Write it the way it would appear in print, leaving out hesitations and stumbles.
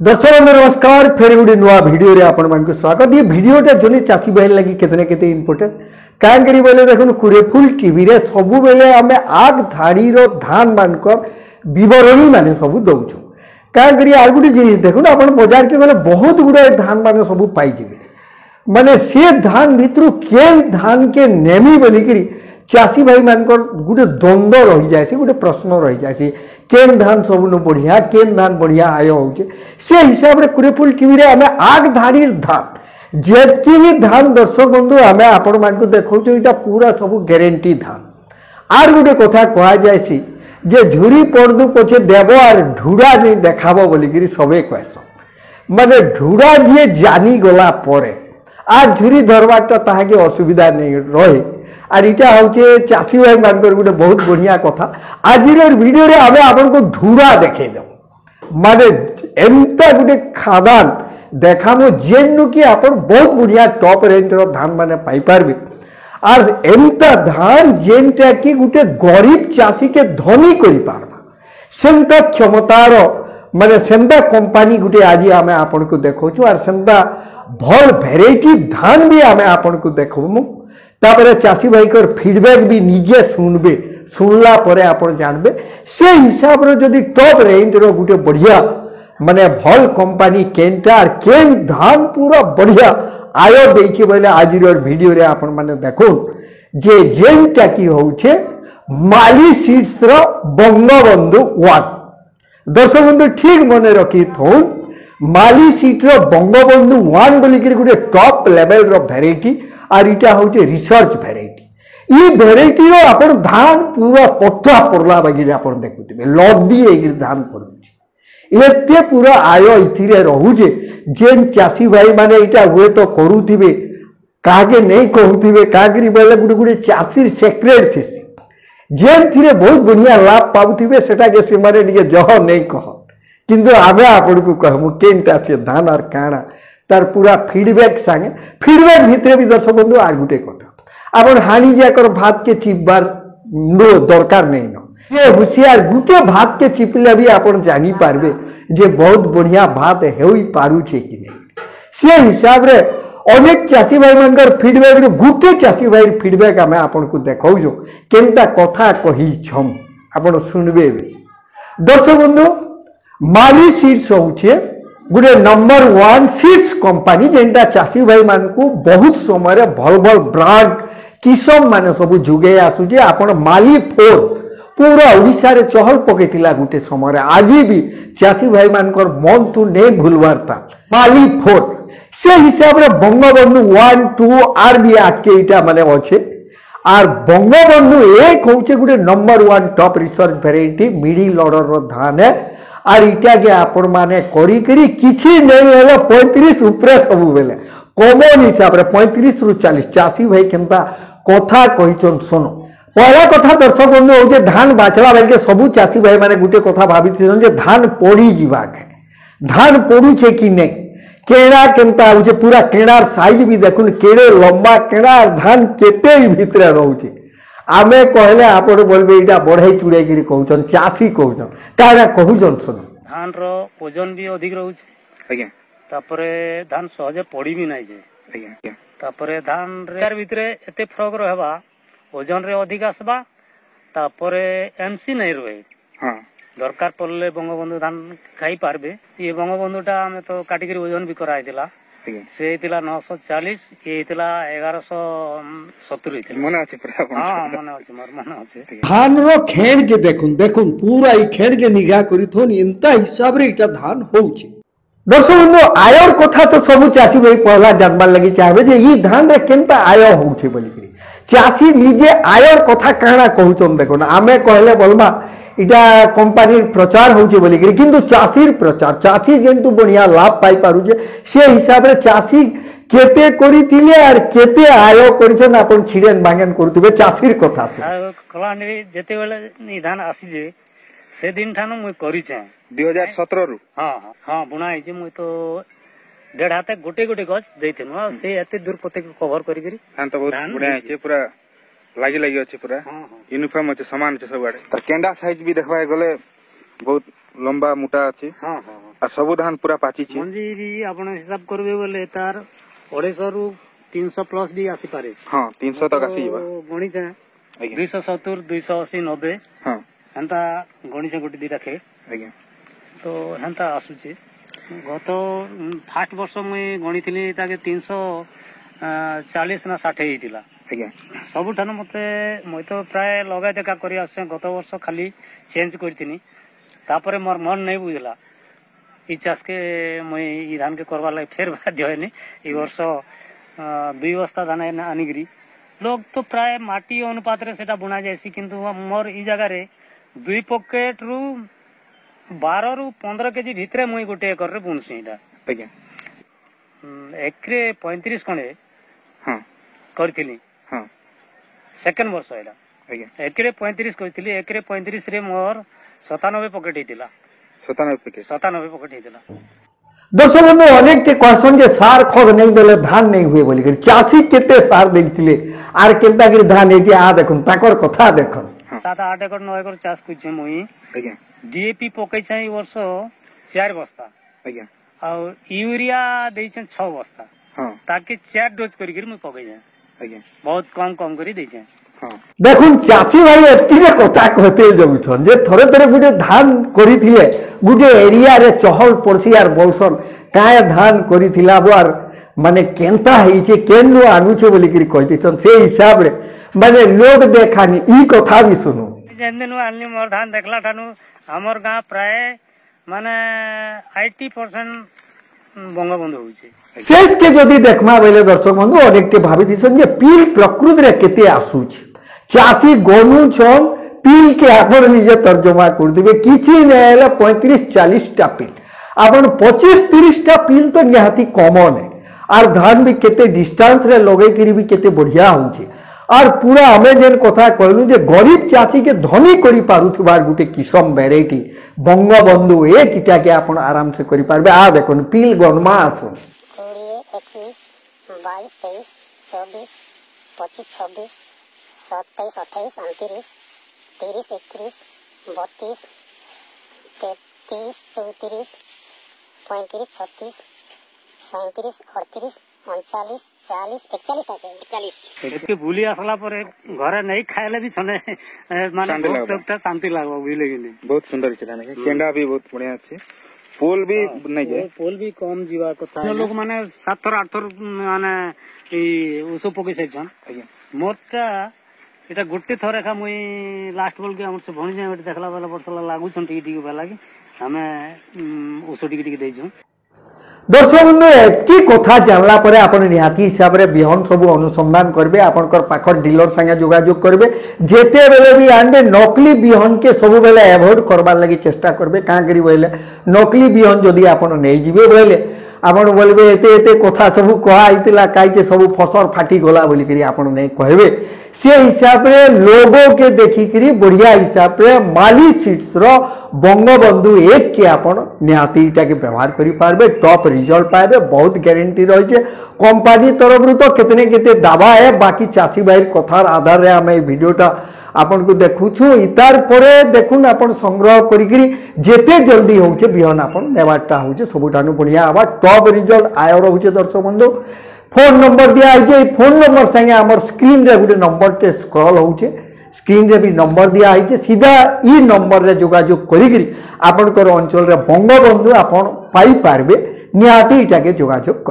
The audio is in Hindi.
दर्शक नमस्कार फेर गोटे नुआ भिडियो रे आपण मानक स्वागत। ये भिडियोटा जोने चाषी भाई लगी केतने केते इम्पोर्टेंट कान करी बोले देखो कुरेफुल टीवी रे सबु बेले आमे आग धाड़ी रो धान मानकर विवरणी माने सबु दउछु। कान करी आर गुटे जिनिस देखो आपण बाजार के गले बहुत गुडे धान माने सबु पाई जिवे माने से धान भितरु के धान के नेमी बोली करी चाषी भाई मानकर गोटे द्वंद्व रही जाए, गोटे प्रश्न रही जाए केन धान सबुन बढ़िया केन धान बढ़िया आय होचे से हिसाब रे कुरेफुल टीवी रे आमे आग धाड़ी धान जेतकी भी धान दर्शक बंधु आमे आपण मानकु देखौछु इटा पूरा सब गारंटी धान। आर गोटे कथा कहा जायसी जे झुरी पड़दु पछे देबो आर ढुड़ा नहीं देखाबो बोली करी सबे कहसन माने ढुड़ा जे जानी गला परे आ झुरी धरबाटा ताहाके असुविधा नहीं रहे। आर इटा होचे चाषी भाई मानकर गोटे बहुत बढ़िया कथा। आज वीडियो रे आमे आपन को ढुड़ा देखे दो माने एंता गोटे खादान देखामो जेनु कि आपन बहुत बढ़िया टॉप रेंज रो धान माने पाई पारबे। आर एंता धान जेनटा कि गोटे गरीब चाषी के धनी करि पारबा सेंता क्षमतार माने सेंता कंपनी गोटे आज आमे आपन को देखौछु। आर सेंता भल वेराइटी धान भी आमे आपन को देखबो। तापर चाषी भाई कर फीडबैक भी निजे सुनबे, सुनला परे आपण जानबे से हिसाब रे जदी टॉप रेंज रो गुटे बढ़िया माने भल कंपनी केनटा आर केन धान पूरा बढ़िया आयो देछि बोले आज वीडियो रे आपण माने देखो जे जेनटा की होउछे माली सीड्स रो बंगबंधु 1। दर्शक बंधु ठीक मने रखी थोन माली सीड रो बंगबंधु 1 बोली कि गुटे टॉप लेवल रो वेराइटी आर इटा होचे रिसर्च वेराइटी। ये वेराइटी रो आपण धान पूरा पट्टा पड़ला बागी आपण देखुथिबे लड्डी एगी धान पड़ुची एते पूरा आयो इथिरे रहूजे जेन चाषी भाई माने इटा हुए तो करूथिबे कागे नहीं कहूथिबे कागरी बोले गुटे गुटे चाषी सेक्रेट थिसी जेन थिरे बहुत बढ़िया लाभ पाउथिबे सेटा के से माने निके जह नहीं कह किंतु आमे आपण को कहमु केनटा से धान आर काणा तार पूरा फीडबैक सांगे फीडबैक भितरे भी दर्शक बंधु आर गुटे कथा आपण हानी जाकर भात के चिपबार नो दरकार नहीं न ये होशियार गुटे भात के चिपले भी आपण जानी पारबे जे बहुत बढ़िया भात हेई पारू छे कि नहीं। से हिसाब रे अनेक चाषी भाई मनकर फीडबैक रे गुटे चाषी भाई फीडबैक आमे आपण को देखौजो केनता कथा कही छम आपण सुनबे। दर्शक बंधु माली सीड्स होउछे गुटे नंबर 1 सीड्स कंपनी जेनटा चाषी भाई मान को बहुत समय भल भल ब्रांड किसम माने सब जुगे आसुजे। आपण माली 4 पूरा ओडिसा रे चहल पकेतिला गुटे समय आज भी चाषी भाई मानकर मन तू नहीं भूलवारता माली 4 से हिसाब रे बंगबंधु 1 2 आर भी आके इटा माने अच्छे। आर बंगबंधु 1 होचे गुटे number 1 top research variety middle order रो धान है। आर इटा के आपण माने करी करी किछि नहीं हेले 35 ऊपर सब बेले कॉमन हिसाब रे 35 रु 40 चाषी भाई केनता कथा कहिचन सुनो। पहला कथा दर्शक बंधु होजे धान बाचला बेल के सब चाषी भाई माने गुटे कथा भाबिथिसन जे धान पड़ी जीवा के धान पड़ू छे कि नहीं केड़ा केनता होजे पूरा केड़ार साइज भी देखुन केड़े लंबा केड़ा धान केते भितरे रहउचे आमे कहले आपण बोलबे इटा बढ़ाई चुड़ाई करी कहउछन चासी कहउछन कारा कहउछन सुन धान रो ओजन भी अधिक रहउछ आज्ञा तापरे धान सहजे पड़ी भी नाही जे आज्ञा तापरे धान रे भितरे एते फरक रहबा ओजन रे अधिक आसबा तापरे एमसी नहीं रहे। हां दरकार पड़ले बंगबंधु धान खाई पारबे। ये बंगबंधुटा हमें तो काटिकरी ओजन भी कराई दिला से 940 ये 1170 मने अछि पूरा। हां मने अछि मोर मने अछि। धान रो खेड़ के देखुन देखुन पूरा ई खेड़ के निगाह करिथोन इंता हिसाब रे इटा धान होउछे। दर्शक बंधु आयर कथा तो सब चाषी भाई पहला जानबार लगी चाहबे जे ई धान रे केनता आय होउछे बोली करी चाषी निजे आयर कथा काना कहउछन देखुन आमे कहले बोलबा इटा कंपनी प्रचार होउछे बोली करी किंतु चाषीर प्रचार चाषी जेंतु बढ़िया लाभ पाई पारुछे से हिसाब रे चाषी केते करिथिले आर केते आय करिछन आपण छिडेन बांगन करथुबे चाषीर कथा से कलानी जेते बेले निधान आसी जे से दिन ठानु मुई करिछे 2017 रु। हां हां बुना आइछे मुई तो डेढ़ हाथे गोटे गोटे गछ देथिनु से एते दूर पते कवर करी करी धान तो बहुत बुना आइछे पूरा लागी लागी अछि पूरा यूनिफॉर्म अछि समान अछि सब आडे तर केंडा साइज भी देखबा गले बहुत लंबा मोटा अछि। हां हां सब धान पूरा पाची मंजी भी आपण हिसाब करबे बोले तार 250 रु 300 प्लस भी आसी पारे। हां 300 तक आसी बा गणी छे 270 280 90 हां हंता गणी छे गोटी दिटा खेत आज्ञा तो हंता आसु छे। गत फास्ट वर्ष मुई गणी थिली ताके 340 ना 60 हेतिला आज्ञा सबुठान मते मैं तो प्राय लगा देखा करी आसे गत वर्ष खाली चेंज करथिनी तापरे मोर मन नहीं बुझला ई चाष के मुई ई धान के करबा लाग फेर बाध्य होनी ई वर्ष 2 बस्ता धान आनिगिरी लोग तो प्राय माटी अनुपात रे सेटा बुना जायसी किंतु मोर ई जगह रे 2 पॉकेट रु 12 रु 15 केजी भितरे मुई गोटे एकर रे बुनसी इटा आज्ञा एकरे 35 खंडे हां करथिली हां सेकंड वर्ष एटा आज्ञा एकरे 35 करथिली एकरे 35 रे मोर 97 पॉकेट हेतिला 97 पॉकेट हेतिला। दर्शक बंधु अनेक टे क्वेश्चन जे सार खद नहीं देले धान नहीं हुए बोली चाषी केते सार देखथिले आर केनता के धान हे जे आ देखुन ताकर कथा देखन 7-8 एकड़ 9 एकड़ चाष कुछ मुई आज्ञा डीएपी पकै छै ई वर्ष 4 बस्ता आज्ञा और यूरिया दै छै 6 बस्ता हां ताकि 4 डोज करी मुई पकै छै आज्ञा बहुत कम करी दै छै। हां देखुन चाषी भाई एतिके कथा कहते जाउछन जे थरे थरे गुटे धान करिथिले गुटे एरिया रे चहल पड़सी आर बोलसन काय धान करिथिला बार माने केनता हेई छे केनु आनु छे बोली करी कहतिछन से हिसाब रे माने लोग देखानी ई कथा भी सुनु जेन दिन आलनी मोर धान देखला ठानु हमर गां प्राय माने 80% बंगबंधु होई छे। शेष के जदि देखमा बेले दर्शक बंधु अनेक टे भाबी दिसन जे पील प्रकृति रे केते आसुछ चाषी गनु छन पील के आपण निजे तर्जमा कर दिबे किछि नेले 35-40 टा पील आपण 25-30 टा पील तो निहाती कॉमन है और धान भी केते डिस्टेंस रे लगे करी भी केते बढ़िया होउछे और पूरा हमें जेन कथा कहलु जे गरीब चाषी के धनी करी पारुथबार गुटे किसम वैरायटी बंगबंधु एक इटा के आपण आराम से करी पारबे आ देखन पील गनमा आसुन 20, 21, 22, 23, 24, 25, 26, 27, 28, 29, 30, 31, 32, 33, 34, 35, 36, 37, 38, 39, 40, 41 एके भूली आसला पर घरे नहीं खाइले भी सने माने सबटा शांति लागबो बुझले गेली बहुत सुंदर छै धान के केंडा भी बहुत बढ़िया छै पोल भी नहीं जाए पोल भी कम जीवा कथा लोग माने 7 थर 8 थर माने ई उसो पके सेछन मोरटा एटा गुट्टे थर एका मुई लास्ट बोल के हमर से भणी जाय देखला वाला पड़तला लागु छन टिक टिक वाला के हमें उसो टिक टिक दै छु। दर्शक बंधु एति कथा जानला परे आपण निहाती हिसाब रे बिहन सब अनुसंधान करबे आपनकर पाखर डीलर संगे जोगाजोग करबे जेते बेले भी आनबे नकली बिहन के सब बेले अवॉइड करबार लागि चेष्टा करबे का करी बोले नकली बिहन जदी आपण नै जिबे बोले आपण बोलबे एते एते कथा सब कहा आइतिला काइते सब फसर फाटी गला बोली करी आपण नै कहबे से हिसाब रे लोगो के देखि करी बढ़िया हिसाब रे माली सीड्स रो बंगबंधु एक के आपण निहाती इटा के व्यवहार करी पारबे टॉप रिजल्ट पाइबे बहुत गारंटी रही है कंपनी तरफ रु तो कितने केते दावा है बाकी चाषी भाई कथार आधार रे हमें वीडियोटा आपन को देखुछु इतार परे देखुन आपन संग्रह करी करी जेते जल्दी होउचे बिहन आपन नेबाटा होउचे सबुटानु बढ़िया आबा टॉप रिजल्ट आयो रहउचे दर्शक बंधु फोन नंबर दिया है फोन नंबर संगे हमर स्क्रीन रे गुटे नंबर ते स्क्रॉल होउचे स्क्रीन रे भी नंबर दिया है सीधा ई नंबर रे जोगाजोग करी करी आपन कर अंचल रे बंगबंधु आपन पाई पारबे निहाती इटा के जोगाजोग